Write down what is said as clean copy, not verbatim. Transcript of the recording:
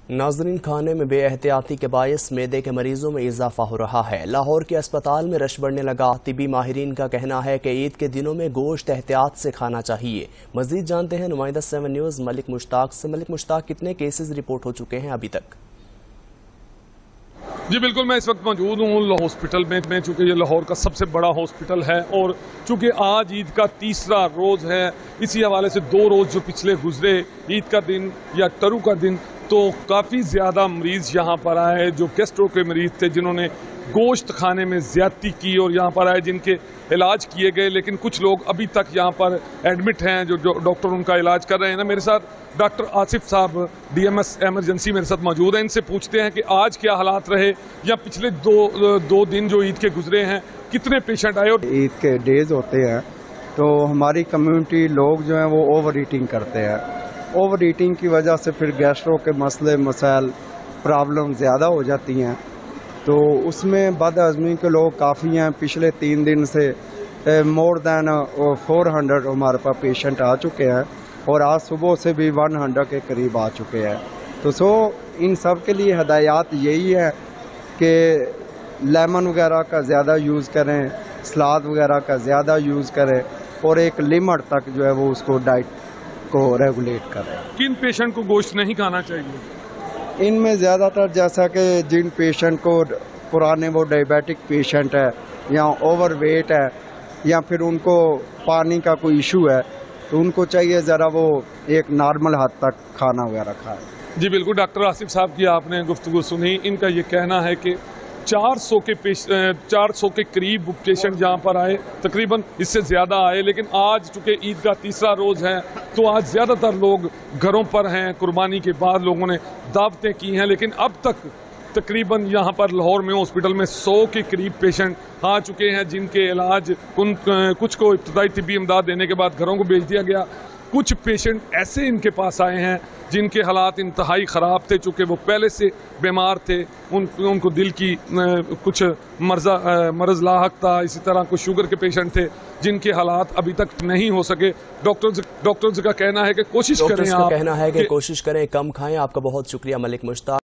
नाजरीन, खाने में बेएहतियाती के बायस मैदे के मरीजों में इजाफा हो रहा है। लाहौर के अस्पताल में रश बढ़ने लगा। तिबी माहिरीन का कहना है कि ईद के दिनों में गोश्त एहतियात से खाना चाहिए। मजीद जानते हैं नुमाइंदा 7 न्यूज़ मलिक मुश्ताक से। मलिक मुश्ताक, कितने केसेस रिपोर्ट हो चुके हैं अभी तक? जी बिल्कुल, मैं इस वक्त मौजूद हूँ हॉस्पिटल में, चूँकि ये लाहौर का सबसे बड़ा हॉस्पिटल है और चूँकि आज ईद का तीसरा रोज़ है, इसी हवाले से 2 रोज़ जो पिछले गुजरे, ईद का दिन या टरू का दिन, तो काफ़ी ज़्यादा मरीज़ यहाँ पर आए जो गैस्ट्रो के मरीज़ थे, जिन्होंने गोश्त खाने में ज़्यादती की और यहाँ पर आए, जिनके इलाज किए गए। लेकिन कुछ लोग अभी तक यहाँ पर एडमिट हैं, जो डॉक्टर उनका इलाज कर रहे हैं ना। मेरे साथ डॉक्टर आसिफ साहब DMS एमरजेंसी मेरे साथ मौजूद हैं। इनसे पूछते हैं कि आज क्या हालात रहे या पिछले दो दिन जो ईद के गुजरे हैं, कितने पेशेंट आए। और ईद के डेज होते हैं तो हमारी कम्युनिटी लोग जो हैं वो ओवर ईटिंग करते हैं। ओवर ईटिंग की वजह से फिर गैस्ट्रो के मसले मसाइल प्रॉब्लम ज़्यादा हो जाती हैं, तो उसमें बदहज़मी के लोग काफ़ी हैं। पिछले 3 दिन से मोर दैन 400 हमारे पास पेशेंट आ चुके हैं और आज सुबह से भी 100 के करीब आ चुके हैं। तो इन सब के लिए हदायत यही है कि लेमन वगैरह का ज़्यादा यूज़ करें, सलाद वगैरह का ज़्यादा यूज़ करें और एक लिमिट तक जो है वो उसको डाइट को रेगुलेट करें। किन पेशेंट को गोश्त नहीं खाना चाहिए? इनमें ज़्यादातर जैसा कि जिन पेशेंट को पुराने वो डायबिटिक पेशेंट है या ओवरवेट है या फिर उनको पानी का कोई इशू है, तो उनको चाहिए ज़रा वो एक नॉर्मल हद तक खाना वगैरह खाएं। जी बिल्कुल, डॉक्टर आसिफ साहब की आपने गुफ्तगू सुनी। इनका ये कहना है कि 400 के करीब पेशेंट यहाँ पर आए, तकरीबन इससे ज़्यादा आए। लेकिन आज चूँकि ईद का तीसरा रोज़ है, तो आज ज़्यादातर लोग घरों पर हैं। कुर्बानी के बाद लोगों ने दावतें की हैं, लेकिन अब तक तकरीबन यहाँ पर लाहौर में हॉस्पिटल में 100 के करीब पेशेंट आ चुके हैं, जिनके इलाज कुछ को इब्तदाई तिब्बी इमदाद देने के बाद घरों को भेज दिया गया। कुछ पेशेंट ऐसे इनके पास आए हैं जिनके हालात इंतहाई ख़राब थे, चूँकि वो पहले से बीमार थे। उनको दिल की कुछ मर्ज़ लाहक था, इसी तरह कुछ शुगर के पेशेंट थे जिनके हालात अभी तक नहीं हो सके। डॉक्टर्स का कहना है कि कोशिश करें, कम खाएं। आपका बहुत शुक्रिया मलिक मुश्ताक।